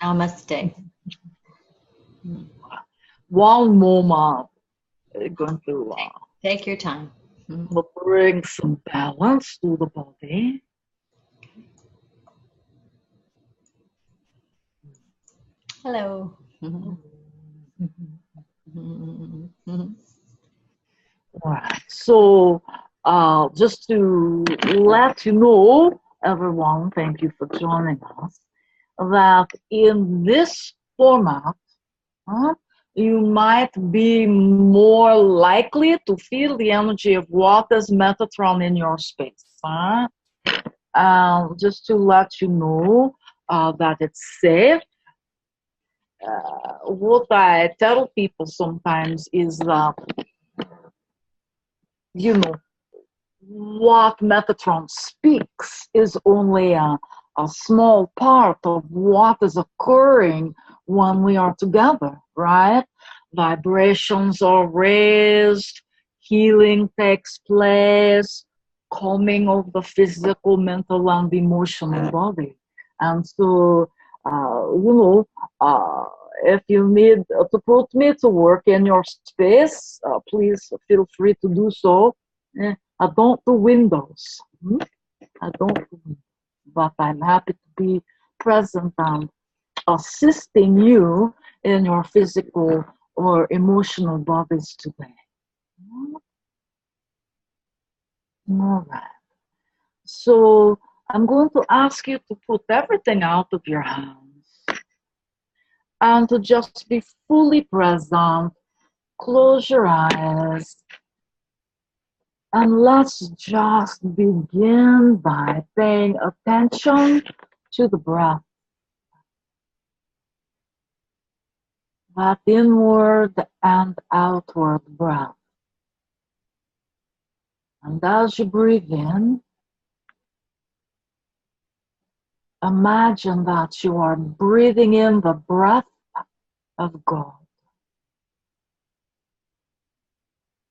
Namaste. One moment. Going to Take your time. bring some balance to the body. Hello. Alright, so just to let you know, everyone, thank you for joining us, that in this format, you might be more likely to feel the energy of water's Metatron in your space. Just to let you know that it's safe. What I tell people sometimes is that, what Metatron speaks is only a small part of what is occurring when we are together, right? Vibrations are raised, healing takes place, calming of the physical, mental, and emotional body. And so, if you need to put me to work in your space, please feel free to do so. I don't do windows. I don't do windows, but I'm happy to be present and assisting you in your physical or emotional bodies today. All right. So I'm going to ask you to put everything out of your hands and to just be fully present. Close your eyes. And let's just begin by paying attention to the breath. That inward and outward breath. And as you breathe in, imagine that you are breathing in the breath of God.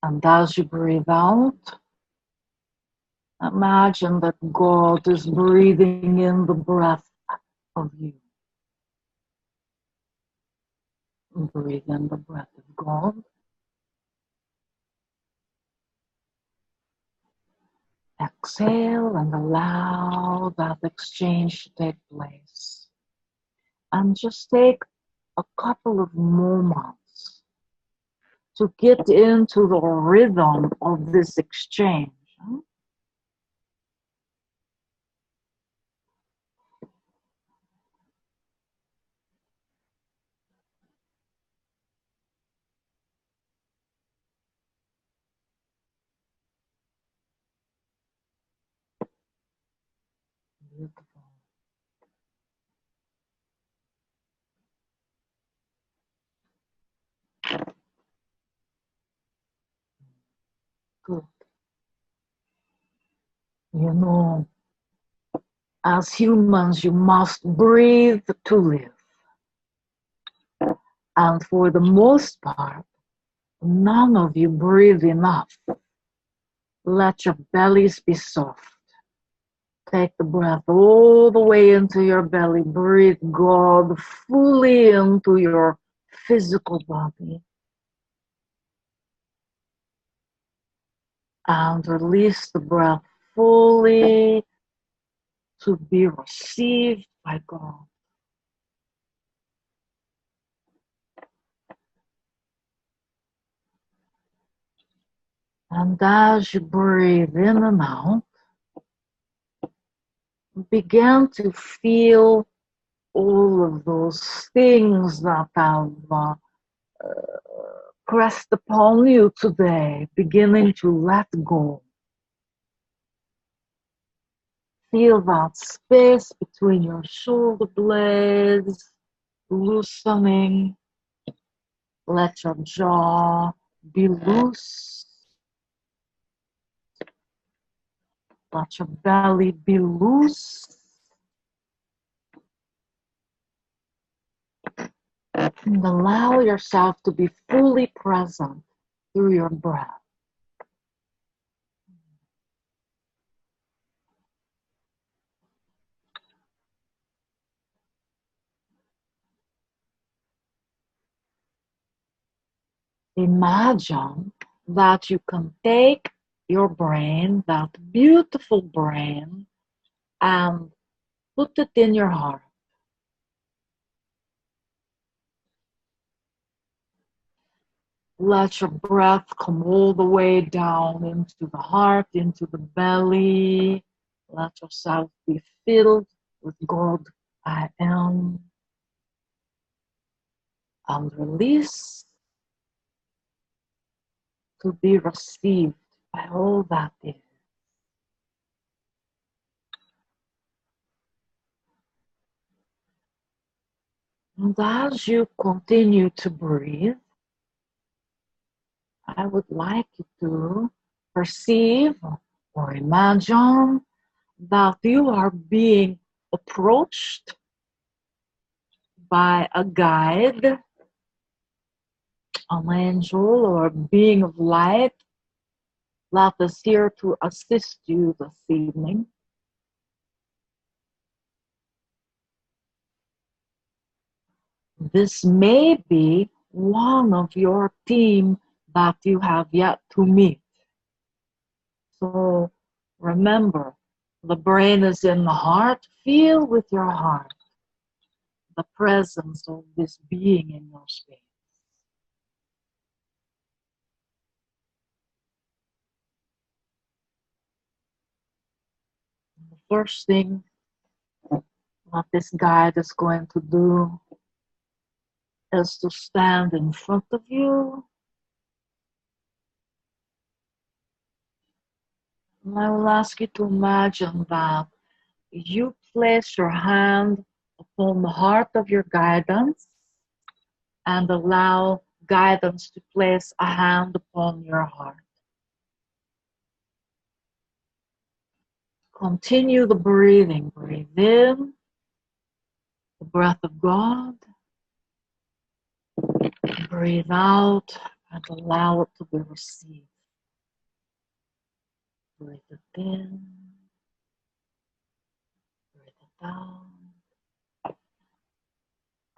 And as you breathe out, imagine that God is breathing in the breath of you. Breathe in the breath of God. Exhale and allow that exchange to take place. And just take a couple of moments to get into the rhythm of this exchange. Beautiful. Good. As humans, you must breathe to live. And for the most part, none of you breathe enough. Let your bellies be soft. Take the breath all the way into your belly. Breathe God fully into your physical body. And release the breath fully to be received by God. And as you breathe in and out, begin to feel all of those things that have pressed upon you today, beginning to let go. Feel that space between your shoulder blades loosening. Let your jaw be loose. Let your belly be loose. And allow yourself to be fully present through your breath. imagine that you can take your brain, that beautiful brain, and put it in your heart. Let your breath come all the way down into the heart, into the belly. Let yourself be filled with God, I am. And release to be received by all that is. And as you continue to breathe, I would like you to perceive or imagine that you are being approached by a guide, an angel, or a being of light that is here to assist you this evening. This may be one of your team that you have yet to meet. So remember, the brain is in the heart. Feel with your heart the presence of this being in your space. The first thing that this guide is going to do is to stand in front of you. And I will ask you to imagine that you place your hand upon the heart of your guidance and allow guidance to place a hand upon your heart. Continue the breathing. Breathe in the breath of God. Breathe out and allow it to be received. Breathe it in. Breathe it out.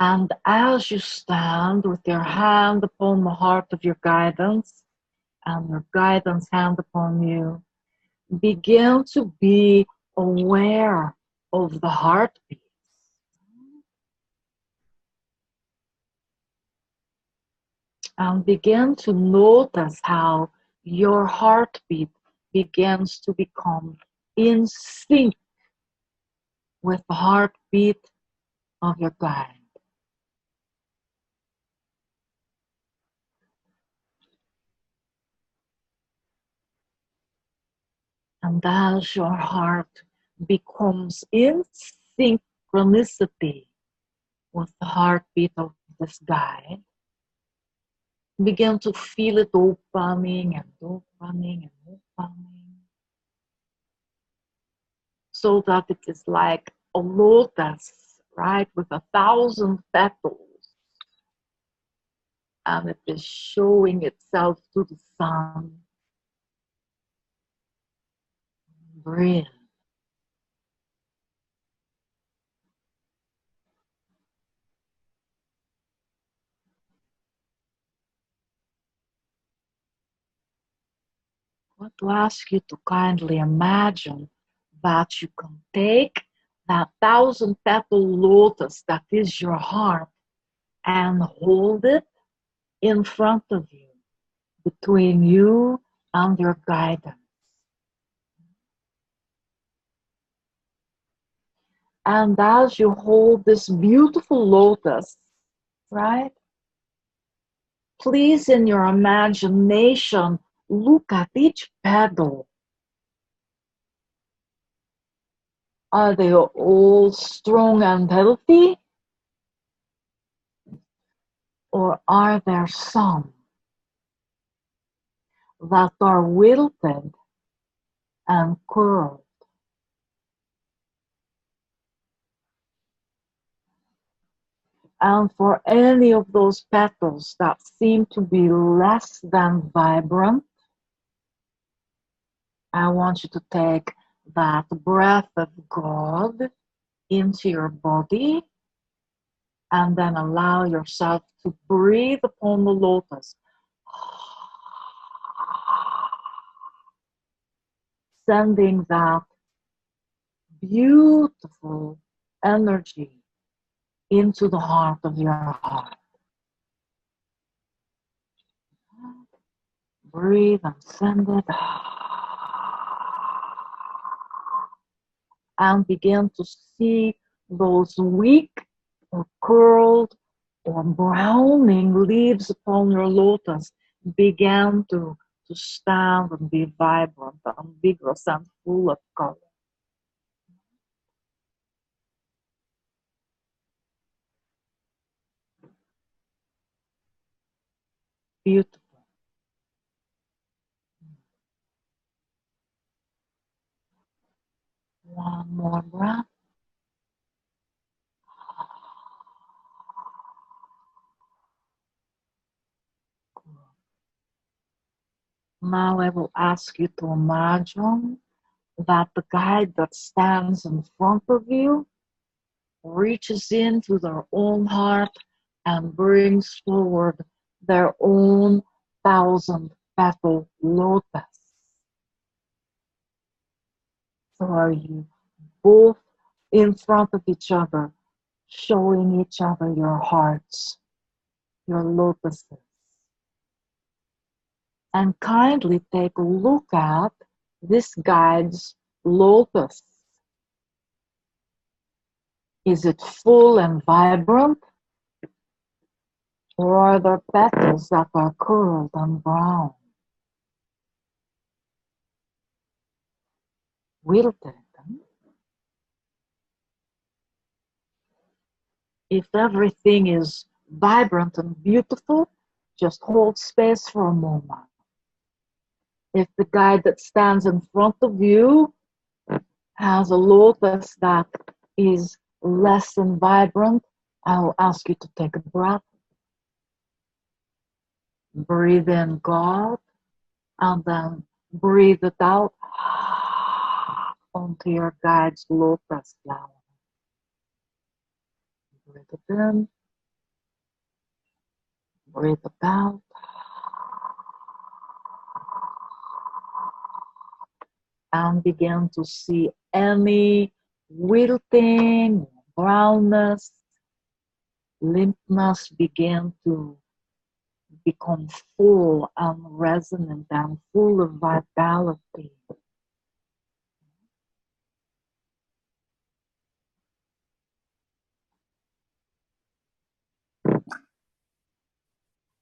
And as you stand with your hand upon the heart of your guidance and your guidance hand upon you, begin to be aware of the heartbeat. And begin to notice how your heartbeat begins to become in sync with the heartbeat of your guide. And as your heart becomes in synchronicity with the heartbeat of this guide, begin to feel it opening and opening and opening, so that it is like a lotus, right, with 1,000 petals, and it is showing itself to the sun. Breathe. I want to ask you to kindly imagine that you can take that 1,000 petal lotus that is your heart and hold it in front of you, between you and your guidance. And as you hold this beautiful lotus, right, please in your imagination, look at each petal. Are they all strong and healthy? Or are there some that are wilted and curled? And for any of those petals that seem to be less than vibrant, I want you to take that breath of God into your body and then allow yourself to breathe upon the lotus. sending that beautiful energy into the heart of your heart. Breathe and send it. And begin to see those weak or curled or browning leaves upon your lotus begin to stand and be vibrant and vigorous and full of color. Beautiful. One more breath. Now I will ask you to imagine that the guide that stands in front of you reaches into their own heart and brings forward their own 1,000-petal lotus. So are you both in front of each other, showing each other your hearts, your lotuses. And kindly take a look at this guide's lotus. Is it full and vibrant? Or are there petals that are curled and brown? Wilted. If everything is vibrant and beautiful, just hold space for a moment. If the guide that stands in front of you has a lotus that is less than vibrant, I'll ask you to take a breath. Breathe in God, and then breathe it out onto your guide's lotus flower. Breathe it in, breathe it out. And begin to see any wilting, brownness, limpness begin to become full and resonant and full of vitality.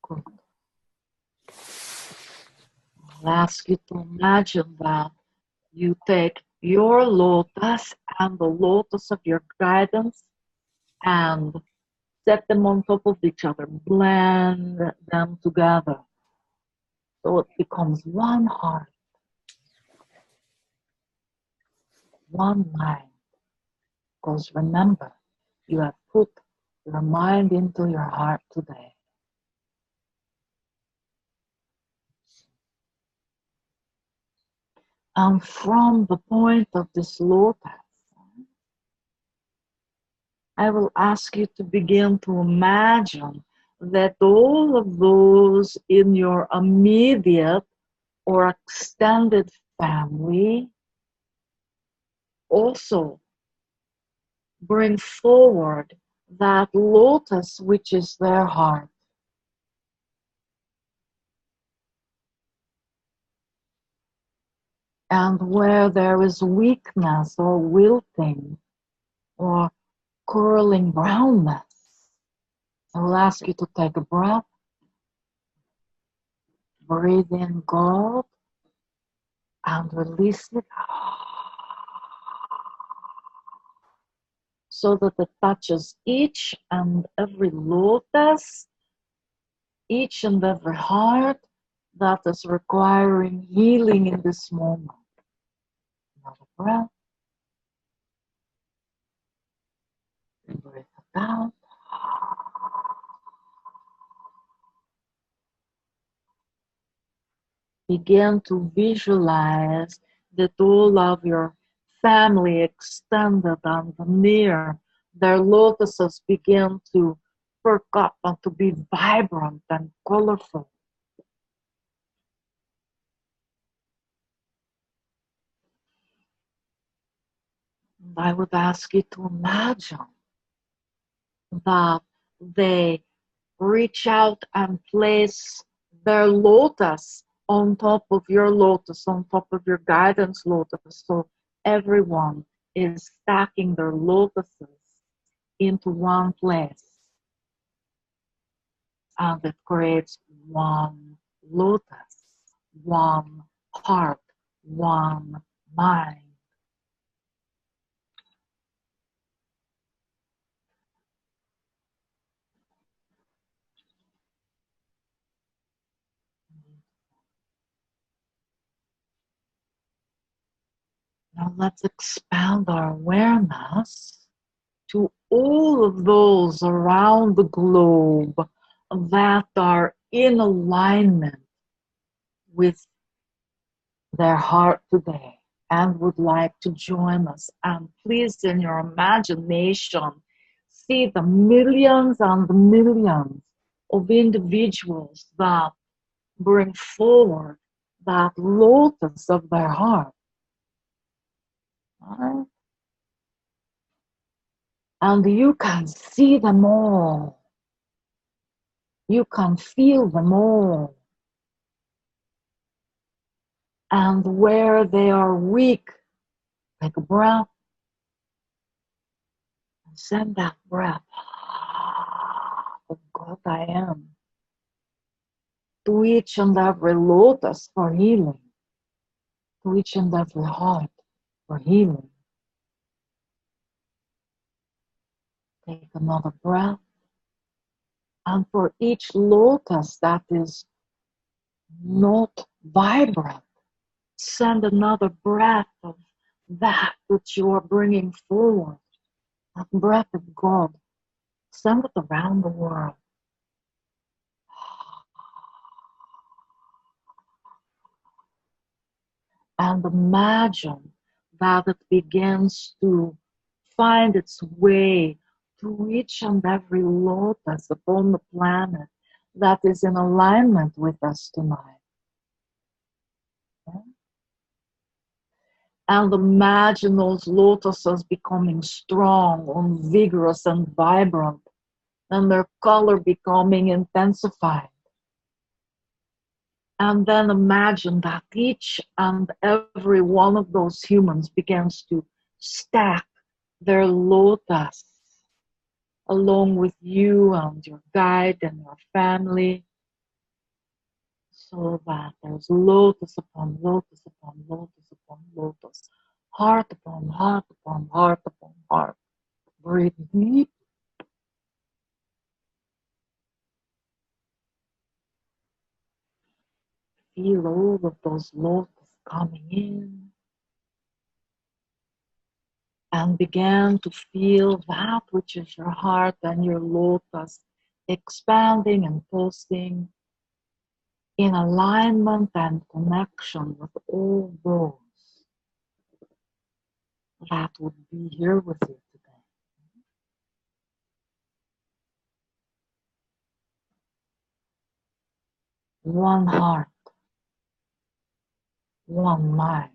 Good. I'll ask you to imagine that you take your lotus and the lotus of your guidance and set them on top of each other, blend them together so it becomes one heart, one mind. Because remember, you have put your mind into your heart today. And from the point of this lotus, I will ask you to begin to imagine that all of those in your immediate or extended family also bring forward that lotus which is their heart. And where there is weakness or wilting or curling brownness, I will ask you to take a breath. Breathe in God and release it so that it touches each and every lotus, each and every heart that is requiring healing in this moment. Another breath. Breathe it out. Begin to visualize that all of your family, extended and near, their lotuses begin to perk up and to be vibrant and colorful. I would ask you to imagine that they reach out and place their lotus on top of your lotus, on top of your guidance lotus. So everyone is stacking their lotuses into one place. And it creates one lotus, one heart, one mind. Now let's expand our awareness to all of those around the globe that are in alignment with their heart today and would like to join us. And please, in your imagination, see the millions and the millions of individuals that bring forward that lotus of their heart. Right? And you can see them all. You can feel them all. And where they are weak, take a breath and send that breath of God I am to each and every lotus for healing, to each and every heart for healing. Take another breath. And for each lotus that is not vibrant, send another breath of that which you are bringing forward, that breath of God. Send it around the world. And imagine that it begins to find its way to each and every lotus upon the planet that is in alignment with us tonight. Okay? And imagine those lotuses becoming strong and vigorous and vibrant, and their color becoming intensified. And then imagine that each and every one of those humans begins to stack their lotus along with you and your guide and your family, so that there's lotus upon lotus upon lotus upon lotus, heart upon heart upon heart upon heart. Breathe deep. Feel all of those lotus coming in. And begin to feel that which is your heart and your lotus expanding and pulsing in alignment and connection with all those that would be here with you today. One heart, one mind.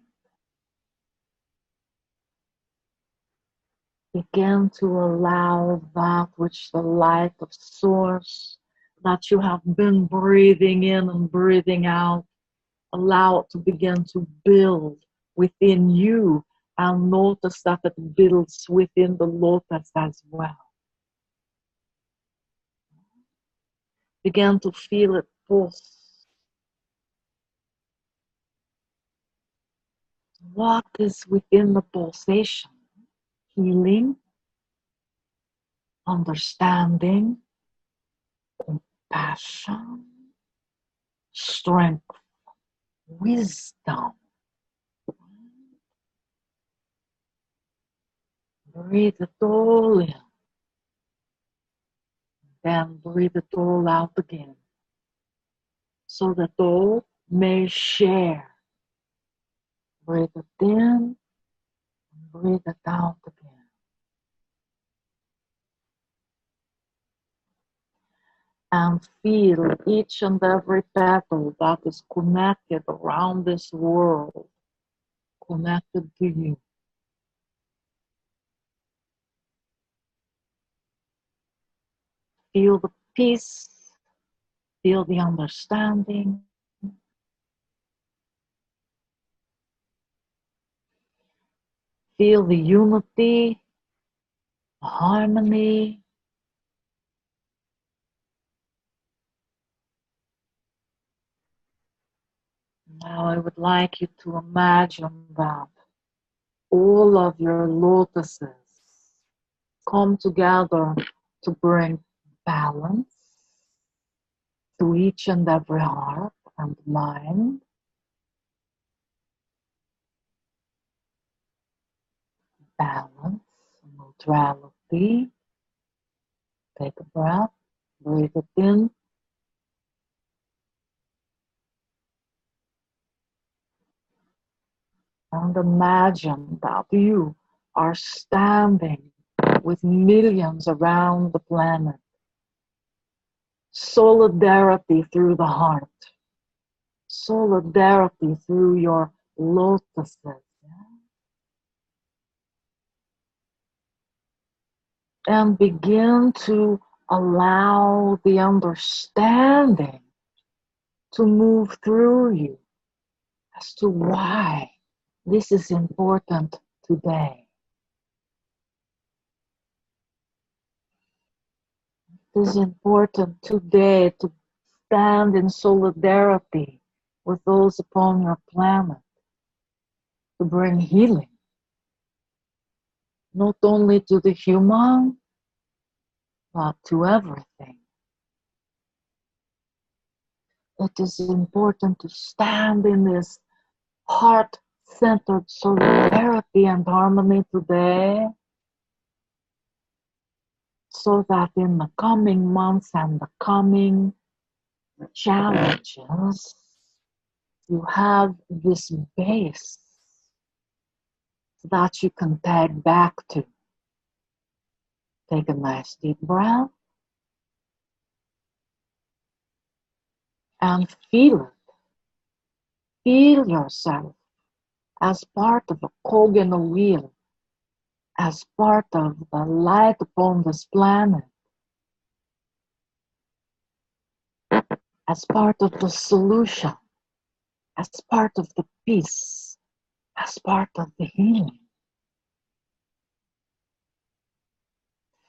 Begin to allow that which the light of source that you have been breathing in and breathing out, allow it to begin to build within you, and notice that it builds within the lotus as well. Begin to feel it pulse. What is within the pulsation? Healing, understanding, compassion, strength, wisdom. Breathe it all in. Then breathe it all out again, so that all may share. Breathe it in, and breathe it out again. And feel each and every petal that is connected around this world, connected to you. Feel the peace, feel the understanding. Feel the unity, the harmony. Now I would like you to imagine that all of your lotuses come together to bring balance to each and every heart and mind. Balance, neutrality. Take a breath, breathe it in. And imagine that you are standing with millions around the planet. Solidarity through the heart. Solidarity through your lotuses. And begin to allow the understanding to move through you as to why this is important today. It is important today to stand in solidarity with those upon your planet to bring healing, not only to the human, but to everything. It is important to stand in this heart-centered solidarity and harmony today, so that in the coming months and the coming challenges, you have this base that you can tag back to. Take a nice deep breath and feel it. Feel yourself as part of a cog in a wheel, as part of the light upon this planet, as part of the solution, as part of the peace, as part of the healing.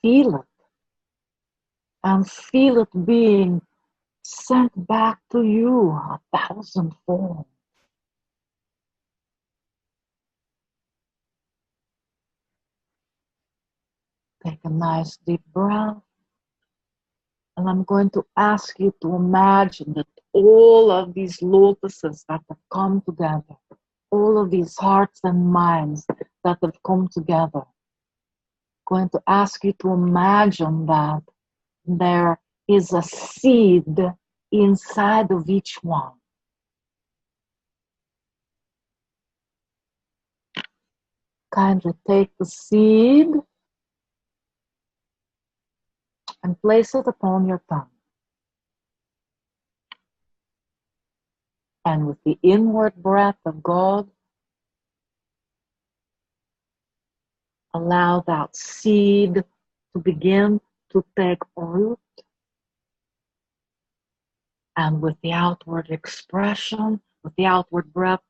Feel it, and feel it being sent back to you 1,000-fold. Take a nice deep breath, and I'm going to ask you to imagine that all of these lotuses that have come together, all of these hearts and minds that have come together, I'm going to ask you to imagine that there is a seed inside of each one. Kindly take the seed and place it upon your tongue. And with the inward breath of God, allow that seed to begin to take root. And with the outward expression, with the outward breath,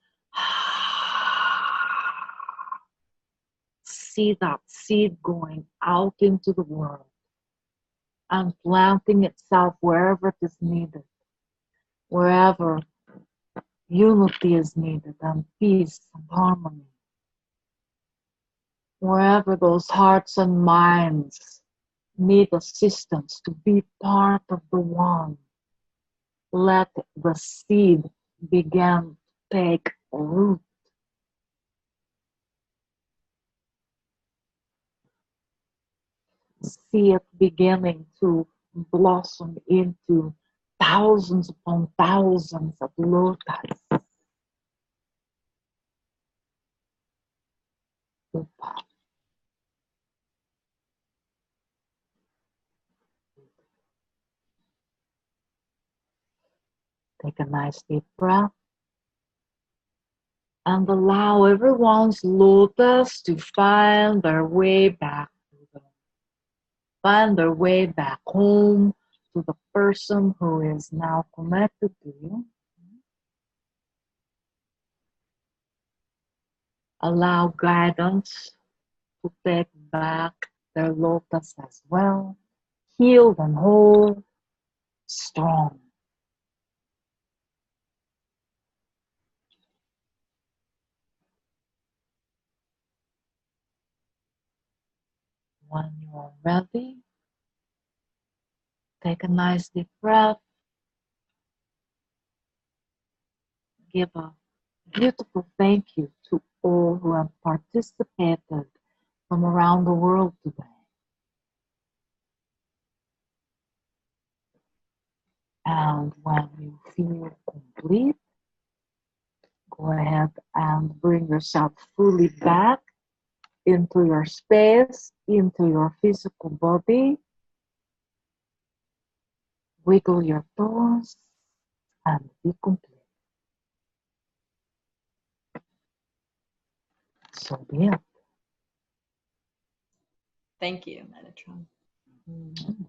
see that seed going out into the world and planting itself wherever it is needed, wherever unity is needed and peace and harmony, wherever those hearts and minds need assistance to be part of the one. Let the seed begin to take root. See it beginning to blossom into thousands upon thousands of lotus. Take a nice deep breath and allow everyone's lotus to find their way back to them. find their way back home to the person who is now connected to you. Allow guidance to take back their lotus as well, healed and whole, strong. When you are ready, take a nice deep breath. Give a beautiful thank you to all who have participated from around the world today. And when you feel complete, go ahead and bring yourself fully back into your space, into your physical body. Wiggle your toes and be complete. So be it. Thank you, Metatron. Mhm.